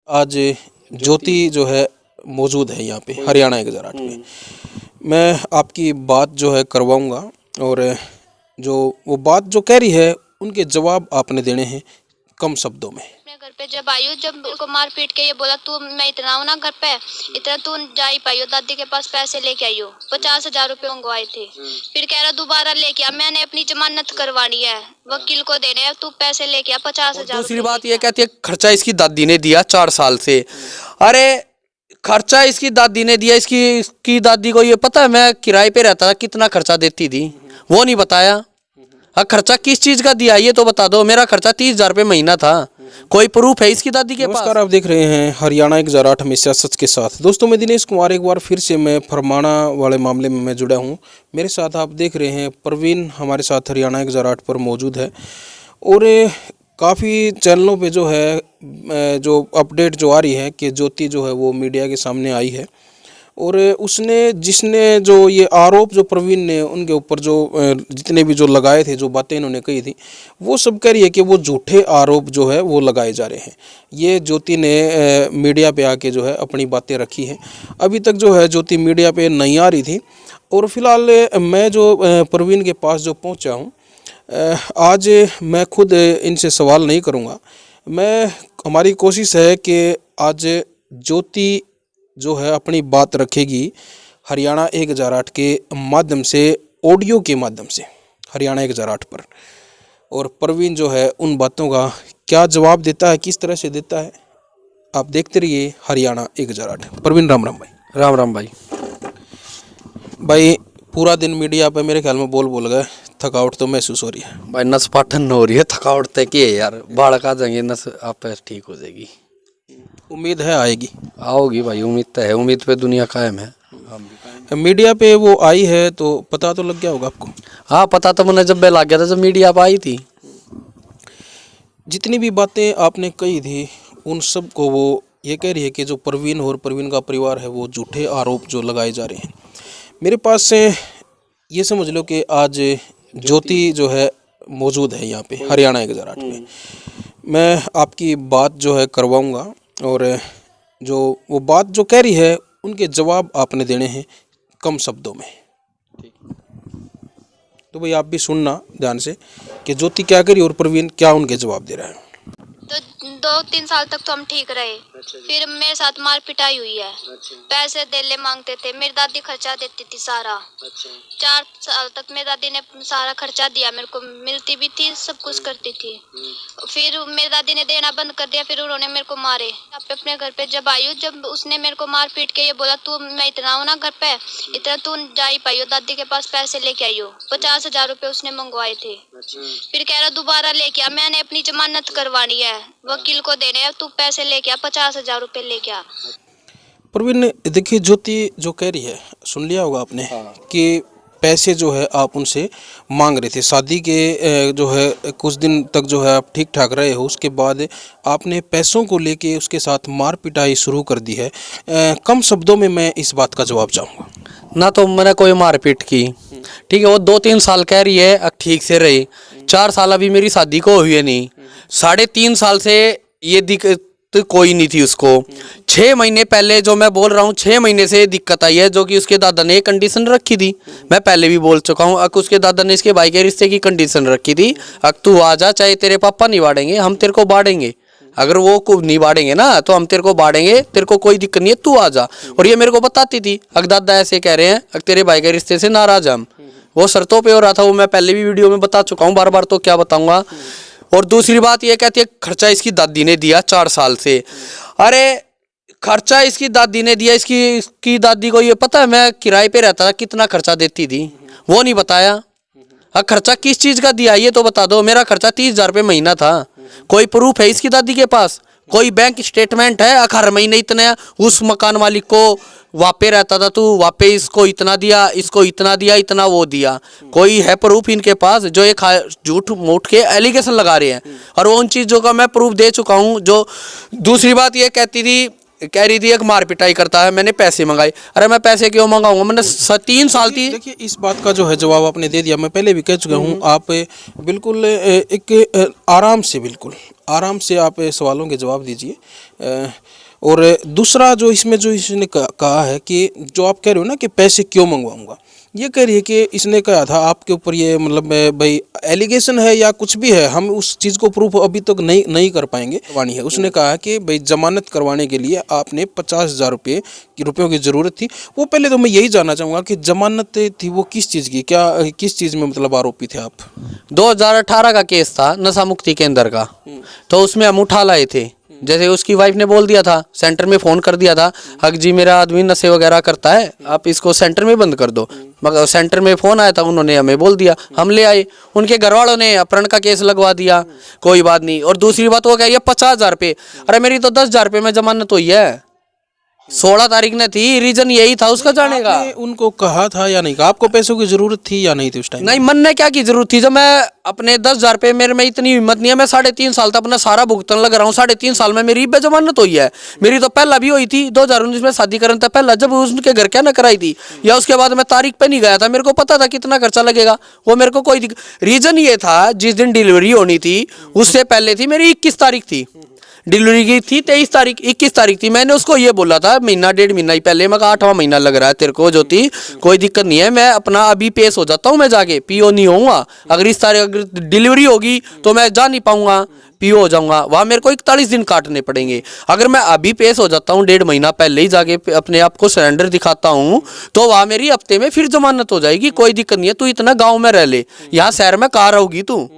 आज ज्योति जो है मौजूद है यहाँ पे हरियाणा के ज़राट में। मैं आपकी बात जो है करवाऊँगा और जो वो बात जो कह रही है उनके जवाब आपने देने हैं कम शब्दों में। अपने घर पे जब आई हूँ, जब उसको मार पीट के ये बोला तू मैं इतना हूँ ना घर पे, इतना तू जा ही पाई हो, दादी के पास पैसे लेके आई हो, 50,000 रुपए मंगवाए थे। फिर कह रहा दोबारा लेके आ, मैंने अपनी जमानत करवानी है, वकील को देने हैं, तू पैसे लेके आ 50,000। दूसरी बात ये कहती है खर्चा इसकी दादी ने दिया 4 साल से। अरे खर्चा इसकी दादी ने दिया, इसकी दादी को ये पता है मैं किराए पे रहता था कितना खर्चा देती थी, वो नहीं बताया। हाँ, खर्चा किस चीज का दिया ये तो बता दो। मेरा खर्चा 30,000 रुपये महीना था, कोई प्रूफ है इसकी दादी के पास? नमस्कार, आप देख रहे हैं हरियाणा एक ज़राट हमेशा सच के साथ। दोस्तों मैं दिनेश कुमार एक बार फिर से मैं फरमाना वाले मामले में मैं जुड़ा हूं। मेरे साथ आप देख रहे हैं प्रवीण हमारे साथ हरियाणा एक ज़राट पर मौजूद है और काफ़ी चैनलों पे जो है जो अपडेट जो आ रही है कि ज्योति जो है वो मीडिया के सामने आई है और जिसने जो ये आरोप जो प्रवीण ने उनके ऊपर जो जितने भी जो लगाए थे, जो बातें इन्होंने कही थी, वो सब कह रही है कि वो झूठे आरोप जो है वो लगाए जा रहे हैं। ये ज्योति ने मीडिया पे आके जो है अपनी बातें रखी हैं। अभी तक जो है ज्योति मीडिया पे नहीं आ रही थी और फिलहाल मैं जो प्रवीण के पास जो पहुँचा हूँ, आज मैं खुद इनसे सवाल नहीं करूँगा। हमारी कोशिश है कि आज ज्योति जो है अपनी बात रखेगी हरियाणा एक ज़राट के माध्यम से, ऑडियो के माध्यम से हरियाणा एक ज़राट पर। और प्रवीण जो है उन बातों का क्या जवाब देता है, किस तरह से देता है, आप देखते रहिए हरियाणा एक ज़राट। प्रवीण राम राम भाई। राम राम भाई। भाई पूरा दिन मीडिया पे मेरे ख्याल में बोल गए, थकावट तो महसूस हो रही है भाई? नस पाठन हो रही है, थकावट तक ही है यार, बाढ़ आ जाएंगे, नस आप ठीक हो जाएगी। उम्मीद है आएगी, आओगी भाई, उम्मीद तो है, उम्मीद पे दुनिया कायम है। मीडिया पे वो आई है तो पता तो लग गया होगा आपको? हाँ, पता तो मुझे जब लग गया था, जब मीडिया पे आई थी। जितनी भी बातें आपने कही थी उन सब को वो ये कह रही है कि जो प्रवीण और प्रवीण का परिवार है वो झूठे आरोप जो लगाए जा रहे हैं। मेरे पास से ये समझ लो कि आज ज्योति जो है मौजूद है यहाँ पे हरियाणा एक ज़राट में। मैं आपकी बात जो है करवाऊँगा और जो वो बात जो कह रही है उनके जवाब आपने देने हैं कम शब्दों में। तो भाई आप भी सुनना ध्यान से कि ज्योति क्या करी और प्रवीण क्या उनके जवाब दे रहा है। तो 2-3 साल तक तो हम ठीक रहे। फिर मेरे साथ मार पिटाई हुई है। पैसे देले मांगते थे, मेरी दादी खर्चा देती थी सारा। 4 साल तक मेरी दादी ने सारा खर्चा दिया, मेरे को मिलती भी थी, सब कुछ करती थी। फिर मेरी दादी ने देना बंद कर दिया, फिर उन्होंने मेरे को मारे। अपने घर पे जब आई हूँ, जब उसने मेरे को मार पीट के ये बोला तू मैं इतना हूँ ना घर पे, इतना तू जा ही पाई हो, दादी के पास पैसे लेके आई हो, 50,000 रुपए उसने मंगवाए थे। फिर कह रहा दोबारा लेके आ, मैंने अपनी जमानत करवानी है, वकील को देने हैं, तू पैसे लेके आ, 50,000 रुपए लेके आ। प्रवीण देखिए, ज्योति जो कह रही है सुन लिया होगा आपने कि पैसे जो है आप उनसे मांग रहे थे। शादी के जो है कुछ दिन तक जो है आप ठीक ठाक रहे हो, उसके बाद आपने पैसों को लेके उसके साथ मार पिटाई शुरू कर दी है। कम शब्दों में मैं इस बात का जवाब चाहूँगा। ना तो मैंने कोई मारपीट की, ठीक है, वो 2-3 साल कह रही है अब ठीक से रही। 4 साल अभी मेरी शादी को हुई है नहीं, 3.5 साल से ये दिक्कत कोई नहीं थी उसको। 6 महीने पहले जो मैं बोल रहा हूँ, 6 महीने से दिक्कत आई है, जो कि उसके दादा ने एक कंडीशन रखी थी। मैं पहले भी बोल चुका हूँ, उसके दादा ने इसके भाई के रिश्ते की कंडीशन रखी थी, तू आ जा, चाहे तेरे पापा नहीं बाढ़ेंगे, हम तेरे को बाढ़ेंगे। अगर वो को नहीं बाढ़ेंगे ना तो हम तेरे को बाढ़ेंगे, तेरे को कोई दिक्कत नहीं है, तू आ जा। और ये मेरे को बताती थी, दादा ऐसे कह रहे हैं, तेरे भाई के रिश्ते से नाराज हम, वो शर्तों पे हो रहा था। वो मैं पहले भी वीडियो में बता चुका हूँ, बार बार तो क्या बताऊंगा। और दूसरी बात ये कहती है खर्चा इसकी दादी ने दिया 4 साल से। अरे खर्चा इसकी दादी ने दिया, इसकी दादी को ये पता है मैं किराए पे रहता था कितना खर्चा देती थी, वो नहीं बताया। हाँ, खर्चा किस चीज का दिया ये तो बता दो। मेरा खर्चा 30,000 रुपये महीना था, कोई प्रूफ है इसकी दादी के पास? कोई बैंक स्टेटमेंट है हर महीने इतने उस मकान मालिक को वापे रहता था, तू वापे इसको इतना दिया, इसको इतना दिया, इतना वो दिया? कोई है प्रूफ इनके पास? जो ये झूठ मूठ के एलिगेशन लगा रहे हैं, और वो उन चीज़ों का मैं प्रूफ दे चुका हूँ। जो दूसरी बात ये कह रही थी एक मार पिटाई करता है, मैंने पैसे मंगाए। अरे मैं पैसे क्यों मंगाऊंगा? मैंने 3 साल थी। देखिए इस बात का जो है जवाब आपने दे दिया, मैं पहले भी कह चुका हूँ। आप बिल्कुल एक आराम से, बिल्कुल आराम से आप सवालों के जवाब दीजिए। और दूसरा जो इसमें जो इसने कहा है कि जो आप कह रहे हो ना कि पैसे क्यों मंगवाऊंगा, ये कह रही है कि इसने कहा था आपके ऊपर ये मतलब भाई एलिगेशन है या कुछ भी है, हम उस चीज़ को प्रूफ अभी तक नहीं कर पाएंगे। वाणी है, उसने कहा कि भाई जमानत करवाने के लिए आपने 50,000 रुपयों की ज़रूरत थी। वो पहले तो मैं यही जानना चाहूँगा कि जमानत थी वो किस चीज़ की, क्या किस चीज़ में मतलब आरोपी थे आप? 2018 का केस था नशा मुक्ति केंद्र का, तो उसमें हम उठा लाए थे। जैसे उसकी वाइफ ने बोल दिया था, सेंटर में फ़ोन कर दिया था, हक जी मेरा आदमी नशे वगैरह करता है, आप इसको सेंटर में बंद कर दो। मगर सेंटर में फ़ोन आया था, उन्होंने हमें बोल दिया, हम ले आए। उनके घर वालों ने अपहरण का केस लगवा दिया, कोई बात नहीं। और दूसरी बात वो कह रही है 50,000 रुपये, अरे मेरी तो 10,000 रुपये में जमानत हुई है, 16 तारीख ने थी। रीजन यही था उसका जाने का। उनको कहा था या नहीं कहा, आपको पैसों की जरूरत थी या नहीं थी उस टाइम? नहीं, मन ने क्या की जरूरत थी, जब मैं अपने 10,000 रुपये, मेरे में इतनी हिम्मत नहीं है, मैं 3.5 साल तक अपना सारा भुगतान लग रहा हूँ। 3.5 साल में मेरी बेजमानत हुई है। मेरी तो पहला भी हुई थी 2019 में शादी करने था पहला, जब उसके घर क्या न कराई थी, या उसके बाद मैं तारीख पे नहीं गया था, मेरे को पता था कितना खर्चा लगेगा। वो मेरे को कोई रीजन ये था, जिस दिन डिलीवरी होनी थी उससे पहले थी, मेरी 21 तारीख थी डिलीवरी की थी, 23 तारीख 21 तारीख थी। मैंने उसको ये बोला था महीना 1.5 महीना ही पहले, मैं 8वां महीना लग रहा है तेरे को ज्योति, कोई दिक्कत नहीं है, मैं अपना अभी पेश हो जाता हूँ, मैं जाके पीओ नहीं होऊंगा। अगर इस तारीख अगर डिलीवरी होगी तो मैं जा नहीं पाऊंगा, पीओ हो जाऊंगा, वहाँ मेरे को 41 दिन काटने पड़ेंगे। अगर मैं अभी पेश हो जाता हूँ 1.5 महीना पहले ही जाके अपने आप को सरेंडर दिखाता हूँ, तो वहाँ मेरी हफ्ते में फिर जमानत हो जाएगी, कोई दिक्कत नहीं है। तू इतना गाँव में रह ले, यहाँ शहर में कहाँ रहोगी तू,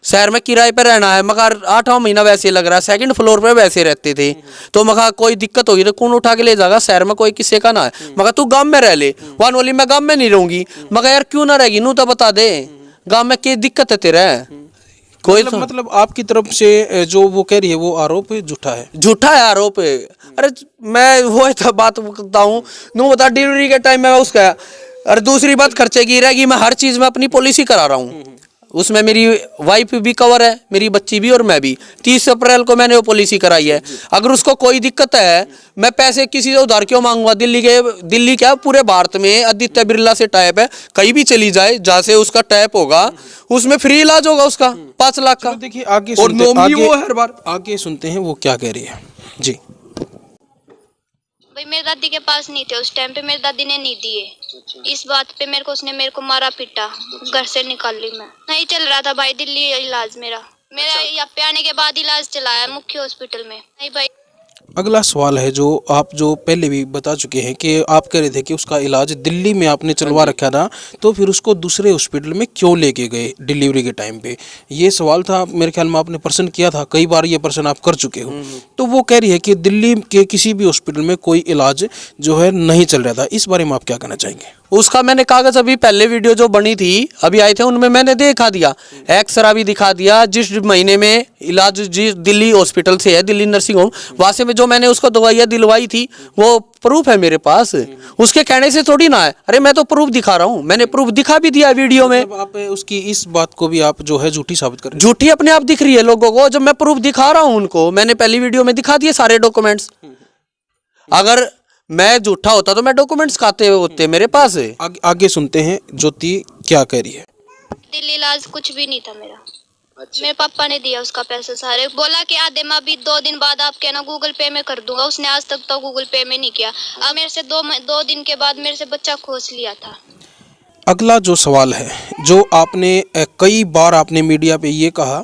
शहर में किराए पे रहना है। मगर 8वां महीना वैसे लग रहा है, 2nd फ्लोर पे वैसे रहते थे, तो मगर कोई दिक्कत होगी तो कौन उठा के ले जाएगा, शहर में कोई किसी का ना है। मगर तू गांव में रह ले, वन बोली मैं गांव में नहीं रहूंगी। मगर यार क्यों ना रहेगी, नू तो बता दे, गांव में क्या दिक्कत है तेरा? कोई मतलब आपकी तरफ से जो वो कह रही है वो आरोप झूठा है? झूठा है आरोप। अरे मैं वो तो बात करता हूँ, नू बता डिलीवरी के टाइम में उसका। और दूसरी बात खर्चे की रहेगी, मैं हर चीज में अपनी पॉलिसी करा रहा हूँ, उसमें मेरी वाइफ भी कवर है, मेरी बच्ची भी और मैं भी। 30 अप्रैल को मैंने वो पॉलिसी कराई है। अगर उसको कोई दिक्कत है, मैं पैसे किसी से उधार क्यों मांगूंगा? दिल्ली क्या पूरे भारत में आदित्य बिरला से टाइप है, कहीं भी चली जाए जहाँ से उसका टाइप होगा उसमें फ्री इलाज होगा उसका 5 लाख का। देखिए आगे आगे सुनते हैं वो क्या कह रही है जी। भाई मेरी दादी के पास नहीं थे उस टाइम पे, मेरी दादी ने नहीं दिए। इस बात पे उसने मेरे को मारा पीटा, घर से निकाल ली। मैं नहीं चल रहा था भाई दिल्ली इलाज मेरा यहाँ पे आने के बाद इलाज चलाया मुख्य हॉस्पिटल में। नहीं भाई। अगला सवाल है जो आप जो पहले भी बता चुके हैं कि आप कह रहे थे कि उसका इलाज दिल्ली में आपने चलवा रखा था, तो फिर उसको दूसरे हॉस्पिटल में क्यों लेके गए डिलीवरी के टाइम पे? ये सवाल था, मेरे ख्याल में आपने प्रश्न किया था, कई बार ये प्रश्न आप कर चुके हो। तो वो कह रही है कि दिल्ली के किसी भी हॉस्पिटल में कोई इलाज जो है नहीं चल रहा था। इस बारे में आप क्या कहना चाहेंगे? उसका मैंने कागज अभी पहले वीडियो जो बनी थी अभी आए थे उनमें मैंने दिखा दिया, एक्सरा भी दिखा दिया, जिस महीने में इलाज जिस दिल्ली हॉस्पिटल से है, दिल्ली नर्सिंग होम, वहाँ से में जो मैंने उसको दवाइयाँ दिलवाई थी वो प्रूफ है मेरे पास। उसके कहने से थोड़ी ना है, अरे मैं तो प्रूफ दिखा रहा हूँ, मैंने प्रूफ दिखा भी दिया वीडियो में। आप उसकी इस बात को भी आप जो है झूठी साबित कर रहे हैं? झूठी अपने आप दिख रही है लोगों को, जब मैं प्रूफ दिखा रहा हूँ उनको, मैंने पहली वीडियो में दिखा दिए सारे डॉक्यूमेंट्स। अगर मैं झूठा होता तो मैं डॉक्यूमेंट्स खाते होते मेरे पास। आगे सुनते हैं ज्योति क्या कह रही है। दिल्ली इलाज कुछ भी नहीं था मेरा। मेरे पापा ने दिया उसका पैसा सारे, बोला कि आधे मैं अभी 2 दिन बाद आपके ना गूगल पे में कर दूंगा। उसने आज तक तो गूगल पे में नहीं किया। अब मेरे से 2 दिन के बाद मेरे से बच्चा खोस लिया था। अगला जो सवाल है, जो आपने कई बार आपने मीडिया पे ये कहा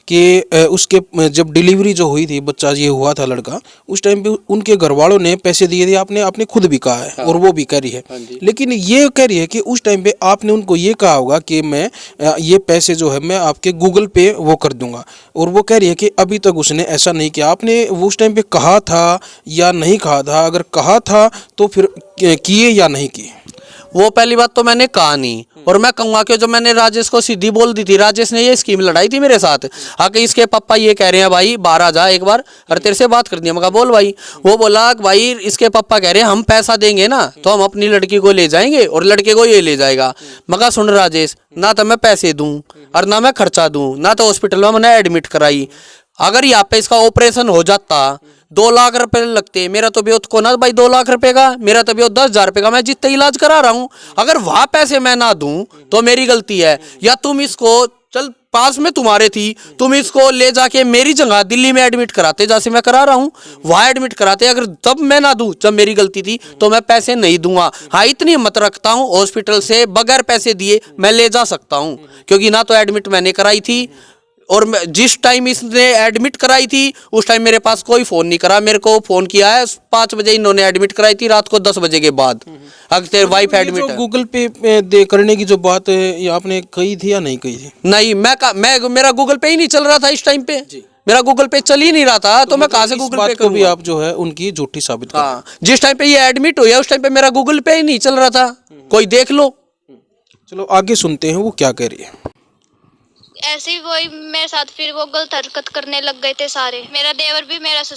कि उसके जब डिलीवरी जो हुई थी, बच्चा ये हुआ था लड़का, उस टाइम पे उनके घर वालों ने पैसे दिए थे, आपने खुद भी कहा है। हाँ। और वो भी कह रही है। हाँ, लेकिन ये कह रही है कि उस टाइम पे आपने उनको ये कहा होगा कि मैं ये पैसे जो है मैं आपके गूगल पे वो कर दूंगा, और वो कह रही है कि अभी तक उसने ऐसा नहीं किया। आपने वो उस टाइम पे कहा था या नहीं कहा था? अगर कहा था तो फिर किए या नहीं किए? वो पहली बात तो मैंने कहा नहीं, और मैं कहूँगा कि जब मैंने राजेश को सीधी बोल दी थी, राजेश ने ये स्कीम लड़ाई थी मेरे साथ, आके इसके पापा ये कह रहे हैं भाई बाहर आ जा एक बार, और तेरे से बात कर दिया। मैं कहा बोल भाई। वो बोला भाई इसके पापा कह रहे हैं हम पैसा देंगे ना तो हम अपनी लड़की को ले जाएंगे और लड़के को ये ले जाएगा। मैं कहा सुन राजेश, ना तो मैं पैसे दूँ और ना मैं खर्चा दूँ, ना तो हॉस्पिटल में मैंने एडमिट कराई। अगर यहाँ पे इसका ऑपरेशन हो जाता 2 लाख रुपए लगते, मेरा तो बेहोत को ना भाई 2 लाख रुपए का, मेरा तो बेहोत 10,000 रुपए का, मैं जितना इलाज करा रहा हूँ। अगर वहाँ पैसे मैं ना दूं तो मेरी गलती है, या तुम इसको चल पास में तुम्हारे थी, तुम इसको ले जाके मेरी जगह दिल्ली में एडमिट कराते, जैसे मैं करा रहा हूँ वहां एडमिट कराते। अगर तब मैं ना दूं, जब मेरी गलती थी, तो मैं पैसे नहीं दूंगा। हाँ, इतनी हिम्मत रखता हूँ, हॉस्पिटल से बगैर पैसे दिए मैं ले जा सकता हूँ, क्योंकि ना तो एडमिट मैंने कराई थी, और जिस टाइम इसने एडमिट कराई थी उस टाइम मेरे पास कोई फ़ोन नहीं करा। मेरे को फ़ोन किया है 5 बजे इन्होंने एडमिट कराई थी, रात को 10 बजे के बाद। अगर तेरे वाइफ ये एडमिट जो है, गूगल पे दे करने की जो बात है, ये आपने कही थी या नहीं कही थी? नहीं, मैं मेरा गूगल पे ही नहीं चल रहा था इस टाइम पे, मेरा गूगल पे चल ही नहीं रहा था, तो मैं कहाँ से इस गूगल बात पे को भी करूंगा? आप जो है उनकी झूठी साबित कर। हाँ, जिस टाइम पे ये एडमिट हुआ उस टाइम पे मेरा गूगल पे ही नहीं चल रहा था, कोई देख लो। चलो आगे सुनते हैं वो क्या कह रही है। ऐसे ही वही मेरे साथ फिर वो गलत हरकत करने लग गए थे सारे। मेरा देवर भी मेरा ससुर